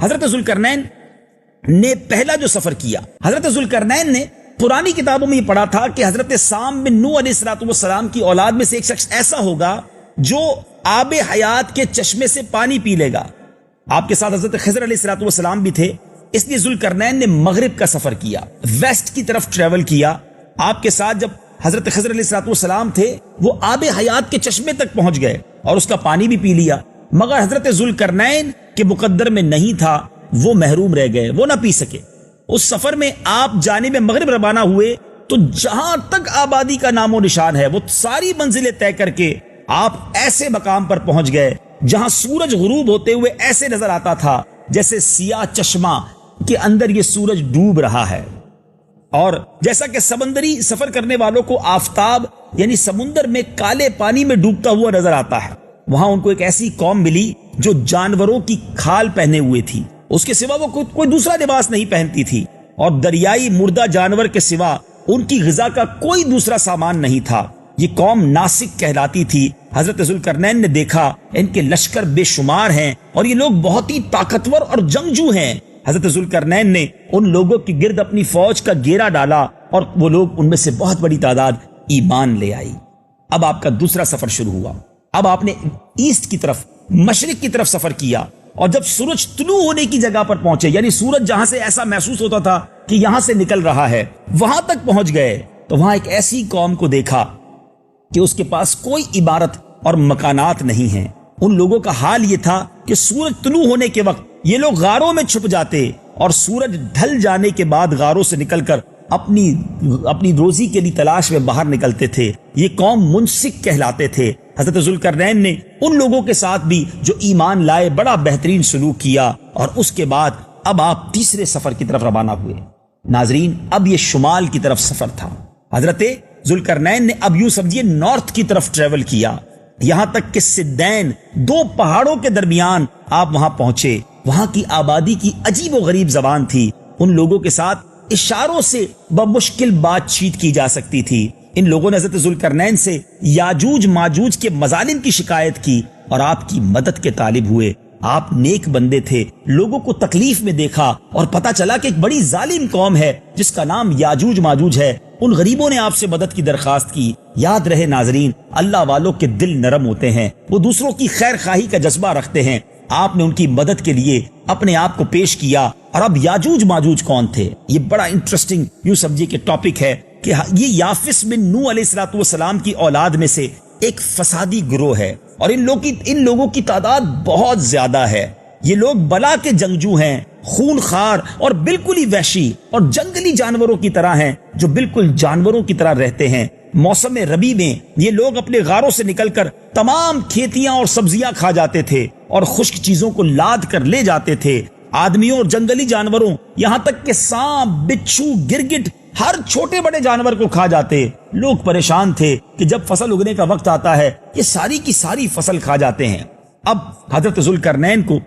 حضرت ذوالقرنین نے پہلا جو سفر کیا، حضرت ذوالقرنین نے پرانی کتابوں میں یہ پڑھا تھا کہ حضرت سام بن نوح علیہ السلام کی اولاد میں سے ایک شخص ایسا ہوگا جو آب حیات کے چشمے سے پانی پی لے گا۔ آپ کے ساتھ حضرت خضر علیہ السلام بھی تھے، اس لیے ذوالقرنین نے مغرب کا سفر کیا، ویسٹ کی طرف ٹریول کیا۔ آپ کے ساتھ جب حضرت خضر علیہ السلام تھے، وہ آب حیات کے چشمے تک پہنچ گئے اور اس کا پانی بھی پی لیا، مگر حضرت ذوالقرنین کے مقدر میں نہیں تھا، وہ محروم رہ گئے، وہ نہ پی سکے۔ اس سفر میں آپ جانب مغرب روانہ ہوئے تو جہاں تک آبادی کا نام و نشان ہے وہ ساری منزلیں طے کر کے آپ ایسے مقام پر پہنچ گئے جہاں سورج غروب ہوتے ہوئے ایسے نظر آتا تھا جیسے سیاہ چشمہ کے اندر یہ سورج ڈوب رہا ہے، اور جیسا کہ سمندری سفر کرنے والوں کو آفتاب یعنی سمندر میں کالے پانی میں ڈوبتا ہوا نظر آتا ہے، وہاں ان کو ایک ایسی قوم ملی جو جانوروں کی کھال پہنے ہوئے تھی، اس کے سوا وہ کوئی دوسرا لباس نہیں پہنتی تھی، اور دریائی مردہ جانور کے سوا ان کی غذا کا کوئی دوسرا سامان نہیں تھا۔ یہ قوم ناسک کہلاتی تھی۔ حضرت ذوالقرنین نے دیکھا ان کے لشکر بے شمار ہیں اور یہ لوگ بہت ہی طاقتور اور جنگجو ہیں۔ حضرت ذوالقرنین نے ان لوگوں کے گرد اپنی فوج کا گھیرا ڈالا اور وہ لوگ ان میں سے بہت بڑی تعداد ایمان لے آئی۔ اب آپ کا دوسرا سفر شروع ہوا۔ اب آپ نے ایسٹ کی طرف، مشرق کی طرف سفر کیا، اور جب سورج طلوع ہونے کی جگہ پر پہنچے، یعنی سورج جہاں سے ایسا محسوس ہوتا تھا کہ یہاں سے نکل رہا ہے، وہاں تک پہنچ گئے تو وہاں ایک ایسی قوم کو دیکھا کہ اس کے پاس کوئی عمارت اور مکانات نہیں ہیں۔ ان لوگوں کا حال یہ تھا کہ سورج طلوع ہونے کے وقت یہ لوگ غاروں میں چھپ جاتے اور سورج ڈھل جانے کے بعد غاروں سے نکل کر اپنی روزی کے لیے تلاش میں باہر نکلتے تھے۔ یہ قوم منسک کہلاتے تھے۔ حضرت ذوالقرنین نے ان لوگوں کے ساتھ بھی جو ایمان لائے بڑا بہترین سلوک کیا، اور اس کے بعد اب آپ تیسرے سفر کی طرف روانہ ہوئے۔ ناظرین، اب یہ شمال کی طرف سفر تھا۔ حضرت ذوالقرنین نے اب یوں سمجھیے نارتھ کی طرف ٹریول کیا، یہاں تک کہ سدین، دو پہاڑوں کے درمیان آپ وہاں پہنچے۔ وہاں کی آبادی کی عجیب و غریب زبان تھی، ان لوگوں کے ساتھ اشاروں سے بمشکل بات چیت کی جا سکتی تھی۔ ان لوگوں نے حضرت ذوالقرنین سے یاجوج ماجوج کے مظالم کی شکایت کی اور آپ کی مدد کے طالب ہوئے۔ آپ نیک بندے تھے، لوگوں کو تکلیف میں دیکھا اور پتا چلا کہ ایک بڑی ظالم قوم ہے جس کا نام یاجوج ماجوج ہے۔ ان غریبوں نے آپ سے مدد کی درخواست کی۔ یاد رہے ناظرین، اللہ والوں کے دل نرم ہوتے ہیں، وہ دوسروں کی خیر خواہی کا جذبہ رکھتے ہیں۔ آپ نے ان کی مدد کے لیے اپنے آپ کو پیش کیا۔ اور اب یاجوج ماجوج کون تھے؟ یہ بڑا انٹرسٹنگ یوں سمجھیے کہ ٹاپک ہے کہ یہ یافس بن نوح علیہ السلام کی اولاد میں سے ایک فسادی گروہ ہے، اور ان لوگوں کی تعداد بہت زیادہ ہے۔ یہ لوگ بلا کے جنگجو ہیں، خون خار اور بالکل ہی وحشی اور جنگلی جانوروں کی طرح ہیں، جو بالکل جانوروں کی طرح رہتے ہیں۔ موسم ربیع میں یہ لوگ اپنے غاروں سے نکل کر تمام کھیتیاں اور سبزیاں کھا جاتے تھے اور خشک چیزوں کو لاد کر لے جاتے تھے۔ آدمیوں اور جنگلی جانوروں، یہاں تک کہ سانپ، بچھو، گرگٹ، ہر چھوٹے بڑے جانور کو کھا جاتے۔ لوگ پریشان تھے کہ جب فصل اگنے کا وقت آتا ہے یہ ساری کی ساری فصل کھا جاتے ہیں۔ اب حضرت ذوالقرنین کو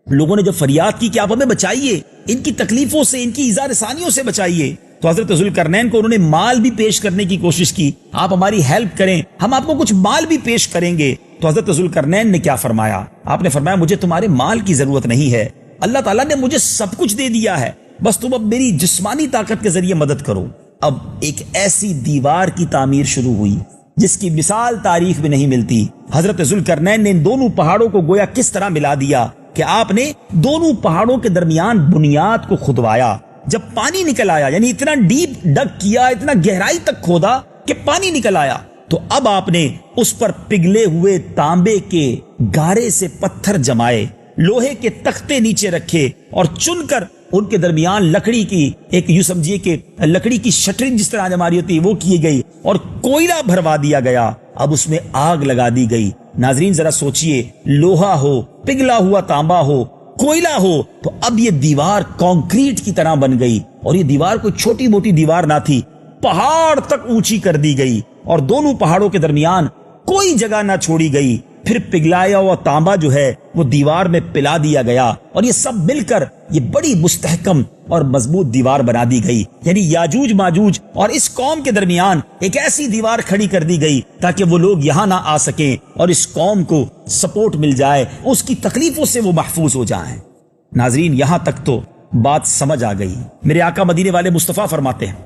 لوگوں نے جب فریاد کی کہ آپ ہمیں بچائیے، ان کی تکلیفوں سے، ان کی ایذا رسانیوں سے بچائیے، تو حضرت ذوالقرنین کو انہوں نے مال بھی پیش کرنے کی کوشش کی۔ آپ ہماری ہیلپ کریں، ہم آپ کو کچھ مال بھی پیش کریں گے۔ تو حضرت ذوالقرنین نے کیا فرمایا؟ آپ نے فرمایا مجھے تمہارے مال کی ضرورت نہیں ہے، اللہ تعالیٰ نے مجھے سب کچھ دے دیا ہے، بس تم اب میری جسمانی طاقت کے ذریعے مدد کرو۔ اب ایک ایسی دیوار کی تعمیر شروع ہوئی جس کی مثال تاریخ میں نہیں ملتی۔ حضرت ذوالقرنین نے ان دونوں پہاڑوں کو گویا کس طرح ملا دیا کہ آپ نے دونوں پہاڑوں کے درمیان بنیاد کو کھدوایا۔ جب پانی نکل آیا، یعنی اتنا ڈیپ ڈگ کیا، اتنا گہرائی تک کھودا کہ پانی نکل آیا، تو اب آپ نے اس پر پگھلے ہوئے تانبے کے گارے سے پتھر جمائے، لوہے کے تختے نیچے رکھے اور چن کر ان کے درمیان لکڑی کی ایک یوں سمجھیے کہ لکڑی کی شٹرنگ جس طرح ہماری ہوتی ہے وہ کی گئی اور کوئلہ بھروا دیا گیا۔ اب اس میں آگ لگا دی گئی۔ ناظرین ذرا سوچئے، لوہا ہو، پگھلا ہوا تانبا ہو، کوئلہ ہو، تو اب یہ دیوار کانکریٹ کی طرح بن گئی، اور یہ دیوار کوئی چھوٹی موٹی دیوار نہ تھی، پہاڑ تک اونچی کر دی گئی، اور دونوں پہاڑوں کے درمیان کوئی جگہ نہ چھوڑی گئی۔ پھر پگھلایا ہوا تانبا جو ہے وہ دیوار میں پلا دیا گیا، اور یہ سب مل کر یہ بڑی مستحکم اور مضبوط دیوار بنا دی گئی۔ یعنی یاجوج ماجوج اور اس قوم کے درمیان ایک ایسی دیوار کھڑی کر دی گئی تاکہ وہ لوگ یہاں نہ آ سکیں اور اس قوم کو سپورٹ مل جائے، اس کی تکلیفوں سے وہ محفوظ ہو جائیں۔ ناظرین یہاں تک تو بات سمجھ آ گئی. میرے آقا مدینے والے مصطفیٰ فرماتے ہیں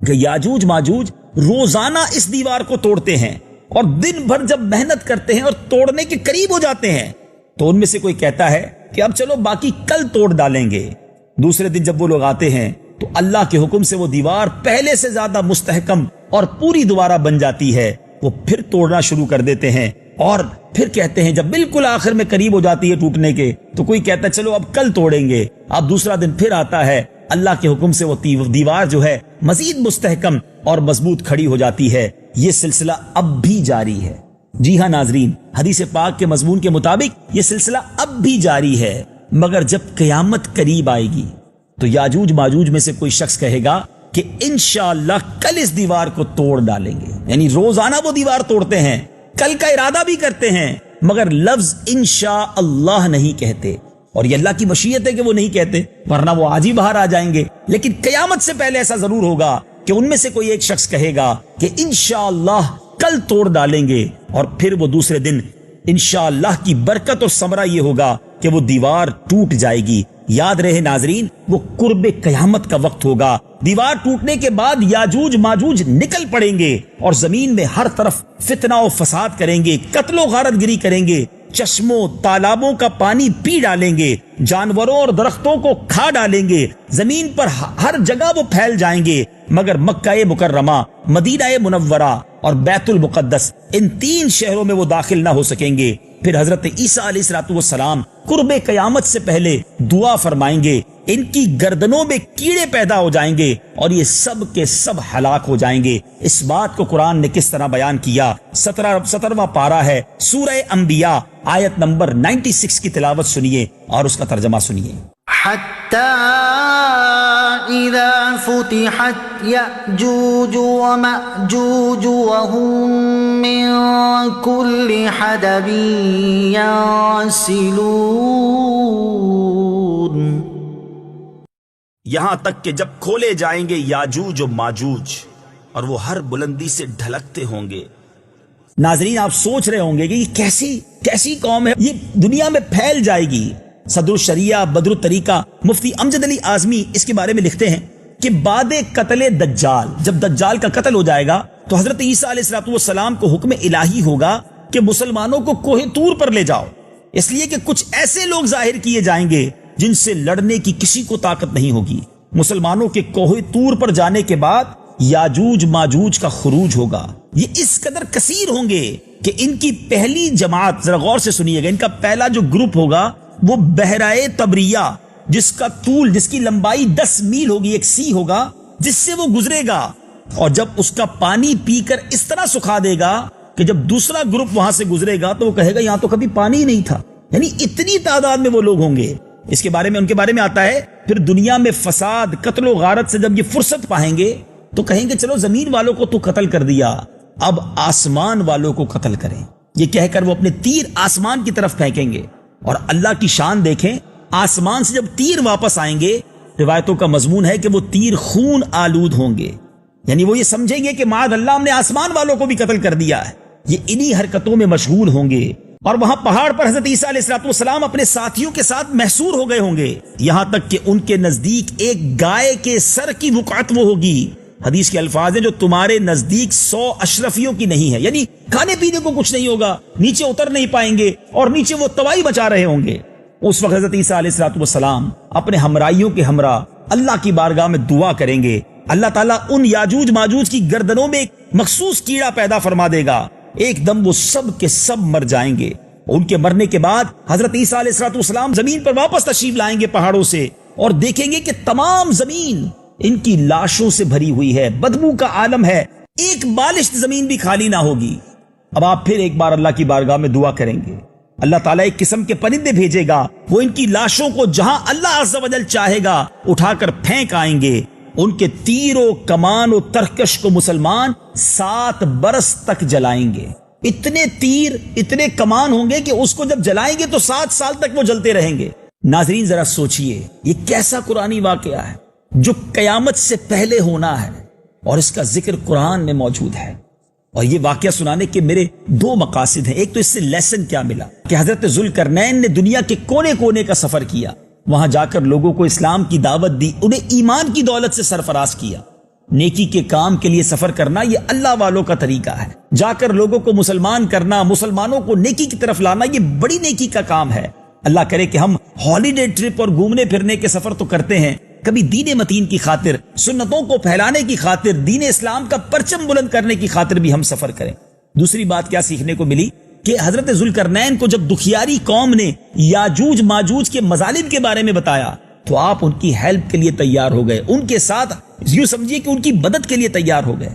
کہ یاجوج ماجوج روزانہ اس دیوار کو توڑتے ہیں اور دن بھر جب محنت کرتے ہیں اور توڑنے کے قریب ہو جاتے ہیں تو ان میں سے کوئی کہتا ہے کہ اب چلو باقی کل توڑ ڈالیں گے. دوسرے دن جب وہ لوگ آتے ہیں تو اللہ کے حکم سے وہ دیوار پہلے سے زیادہ مستحکم اور پوری دوبارہ بن جاتی ہے. وہ پھر توڑنا شروع کر دیتے ہیں اور پھر کہتے ہیں جب بالکل آخر میں قریب ہو جاتی ہے ٹوٹنے کے تو کوئی کہتا ہے چلو اب کل توڑیں گے. اب دوسرا دن پھر آتا ہے, اللہ کے حکم سے وہ دیوار جو ہے مزید مستحکم اور مضبوط کھڑی ہو جاتی ہے. یہ سلسلہ اب بھی جاری ہے. جی ہاں ناظرین, حدیث پاک کے مضمون کے مطابق یہ سلسلہ اب بھی جاری ہے. مگر جب قیامت قریب آئے گی تو یاجوج ماجوج میں سے کوئی شخص کہے گا کہ انشاءاللہ کل اس دیوار کو توڑ ڈالیں گے. یعنی روزانہ وہ دیوار توڑتے ہیں, کل کا ارادہ بھی کرتے ہیں, مگر لفظ انشاءاللہ نہیں کہتے. اور یہ اللہ کی مشیت ہے کہ وہ نہیں کہتے, ورنہ وہ آج ہی باہر آ جائیں گے. لیکن قیامت سے پہلے ایسا ضرور ہوگا کہ ان میں سے کوئی ایک شخص کہے گا کہ انشاءاللہ کل توڑ ڈالیں گے, اور پھر وہ دوسرے دن انشاءاللہ کی برکت اور ثمرہ یہ ہوگا کہ وہ دیوار ٹوٹ جائے گی. یاد رہے ناظرین, وہ قرب قیامت کا وقت ہوگا. دیوار ٹوٹنے کے بعد یاجوج ماجوج نکل پڑیں گے اور زمین میں ہر طرف فتنہ و فساد کریں گے, قتل و غارت گری کریں گے, چشموں تالابوں کا پانی پی ڈالیں گے, جانوروں اور درختوں کو کھا ڈالیں گے, زمین پر ہر جگہ وہ پھیل جائیں گے. مگر مکہ مکرمہ, مدینہ منورہ اور بیت المقدس, ان 3 شہروں میں وہ داخل نہ ہو سکیں گے. پھر حضرت عیسیٰ علیہ الصلوۃ والسلام قرب قیامت سے پہلے دعا فرمائیں گے, ان کی گردنوں میں کیڑے پیدا ہو جائیں گے اور یہ سب کے سب ہلاک ہو جائیں گے. اس بات کو قرآن نے کس طرح بیان کیا؟ 17واں پارہ ہے سورہ انبیاء, آیت نمبر 96 کی تلاوت سنیے اور اس کا ترجمہ سنیے. حتى إذا فتحت يأجوج ومأجوج وهم من كل حدب ينسلون. یہاں تک کہ جب کھولے جائیں گے یاجوج و ماجوج اور وہ ہر بلندی سے ڈھلکتے ہوں گے. ناظرین آپ سوچ رہے ہوں گے کہ یہ کیسی قوم ہے, یہ دنیا میں پھیل جائے گی. صدر الشریعہ بدر الطریقہ مفتی امجد علی اعظمی اس کے بارے میں لکھتے ہیں کہ بعد قتل دجال, جب دجال کا قتل ہو جائے گا تو حضرت عیسیٰ علیہ الصلوۃ والسلام کو حکم الہی ہوگا کہ مسلمانوں کو کوہ طور پر لے جاؤ, اس لیے کہ کچھ ایسے لوگ ظاہر کیے جائیں گے جن سے لڑنے کی کسی کو طاقت نہیں ہوگی. مسلمانوں کے کوہ طور پر جانے کے بعد یاجوج ماجوج کا خروج ہوگا. یہ اس قدر کثیر ہوں گے کہ ان کی پہلی جماعت, ذرا غور سے سنیے گا, ان کا پہلا جو گروپ ہوگا وہ بحرائے تبریہ, جس کا طول, جس کی لمبائی 10 میل ہوگی, ایک سی ہوگا جس سے وہ گزرے گا, اور جب اس کا پانی پی کر اس طرح سکھا دے گا کہ جب دوسرا گروپ وہاں سے گزرے گا تو وہ کہے گا یہاں تو کبھی پانی ہی نہیں تھا. یعنی اتنی تعداد میں وہ لوگ ہوں گے. اس کے بارے میں, ان کے بارے میں آتا ہے پھر دنیا میں فساد, قتل و غارت سے جب یہ فرصت پائیں گے تو کہیں گے چلو زمین والوں کو تو قتل کر دیا, اب آسمان والوں کو قتل کریں. یہ کہہ کر وہ اپنے تیر آسمان کی طرف پھینکیں گے. اور اللہ کی شان دیکھیں, آسمان سے جب تیر واپس آئیں گے, روایتوں کا مضمون ہے کہ وہ تیر خون آلود ہوں گے. یعنی وہ یہ سمجھیں گے کہ معاذ اللہ ہم نے آسمان والوں کو بھی قتل کر دیا ہے. یہ انہی حرکتوں میں مشغول ہوں گے. اور وہاں پہاڑ پر حضرت عیسیٰ علیہ الصلوۃ والسلام اپنے ساتھیوں کے ساتھ محصور ہو گئے ہوں گے, یہاں تک کہ ان کے نزدیک ایک گائے کے سر کی وقعت وہ ہوگی. حدیث کے الفاظ ہیں جو تمہارے نزدیک 100 اشرفیوں کی نہیں ہے. یعنی کھانے پینے کو کچھ نہیں ہوگا, نیچے اتر نہیں پائیں گے اور نیچے وہ تباہی مچا رہے ہوں گے. اس وقت حضرت عیسیٰ علیہ الصلوۃ والسلام اپنے ہمراہیوں کے ہمراہ اللہ کی بارگاہ میں دعا کریں گے. اللہ تعالیٰ ان یاجوج ماجوج کی گردنوں میں ایک مخصوص کیڑا پیدا فرما دے گا, ایک دم وہ سب کے سب مر جائیں گے. ان کے مرنے کے بعد حضرت عیسیٰ علیہ الصلوۃ والسلام زمین پر واپس تشریف لائیں گے پہاڑوں سے, اور دیکھیں گے کہ تمام زمین ان کی لاشوں سے بھری ہوئی ہے, بدبو کا عالم ہے, ایک بالشت زمین بھی خالی نہ ہوگی. اب آپ پھر ایک بار اللہ کی بارگاہ میں دعا کریں گے, اللہ تعالیٰ ایک قسم کے پرندے بھیجے گا, وہ ان کی لاشوں کو جہاں اللہ عز و جل چاہے گا اٹھا کر پھینک آئیں گے. ان کے تیر و کمان و ترکش کو مسلمان 7 برس تک جلائیں گے. اتنے تیر اتنے کمان ہوں گے کہ اس کو جب جلائیں گے تو 7 سال تک وہ جلتے رہیں گے. ناظرین ذرا سوچئے, یہ کیسا قرآنی واقعہ ہے جو قیامت سے پہلے ہونا ہے, اور اس کا ذکر قرآن میں موجود ہے. اور یہ واقعہ سنانے کے میرے 2 مقاصد ہیں. ایک تو اس سے لیسن کیا ملا کہ حضرت ذوالقرنین نے دنیا کے کونے کونے کا سفر کیا, وہاں جا کر لوگوں کو اسلام کی دعوت دی، انہیں ایمان کی دولت سے سرفراز کیا۔ نیکی کے کام کے لیے سفر کرنا یہ اللہ والوں کا طریقہ ہے، جا کر لوگوں کو مسلمان کرنا، مسلمانوں کو نیکی کی طرف لانا، یہ بڑی نیکی کا کام ہے۔ اللہ کرے کہ ہم ہالیڈے ٹرپ اور گھومنے پھرنے کے سفر تو کرتے ہیں، کبھی دین متین کی خاطر، سنتوں کو پھیلانے کی خاطر، دین اسلام کا پرچم بلند کرنے کی خاطر بھی ہم سفر کریں۔ دوسری بات کیا سیکھنے کو ملی کہ حضرت ذوالقرنین کو جب دکھیاری قوم نے یاجوج ماجوج کے مظالم کے بارے میں بتایا تو آپ ان کی ہیلپ کے لیے تیار ہو گئے، ان کے ساتھ یوں سمجھیے کہ ان کی مدد کے لیے تیار ہو گئے۔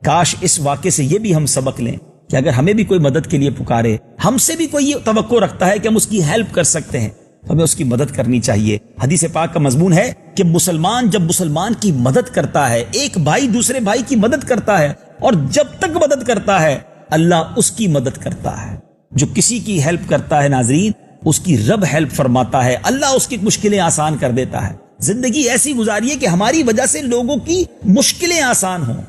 کاش اس واقعے سے یہ بھی ہم سبق لیں کہ اگر ہمیں بھی کوئی مدد کے لیے پکارے، ہم سے بھی کوئی یہ توقع رکھتا ہے کہ ہم اس کی ہیلپ کر سکتے ہیں، ہمیں اس کی مدد کرنی چاہیے۔ حدیث پاک کا مضمون ہے کہ مسلمان جب مسلمان کی مدد کرتا ہے، ایک بھائی دوسرے بھائی کی مدد کرتا ہے، اور جب تک مدد کرتا ہے اللہ اس کی مدد کرتا ہے۔ جو کسی کی ہیلپ کرتا ہے ناظرین، اس کی رب ہیلپ فرماتا ہے، اللہ اس کی مشکلیں آسان کر دیتا ہے۔ زندگی ایسی گزاریے کہ ہماری وجہ سے لوگوں کی مشکلیں آسان ہوں۔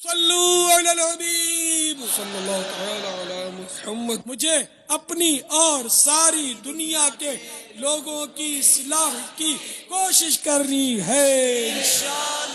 صلو علی الحبیب صلی اللہ تعالی علی محمد۔ مجھے اپنی اور ساری دنیا کے لوگوں کی اصلاح کی کوشش کرنی ہے انشاءاللہ۔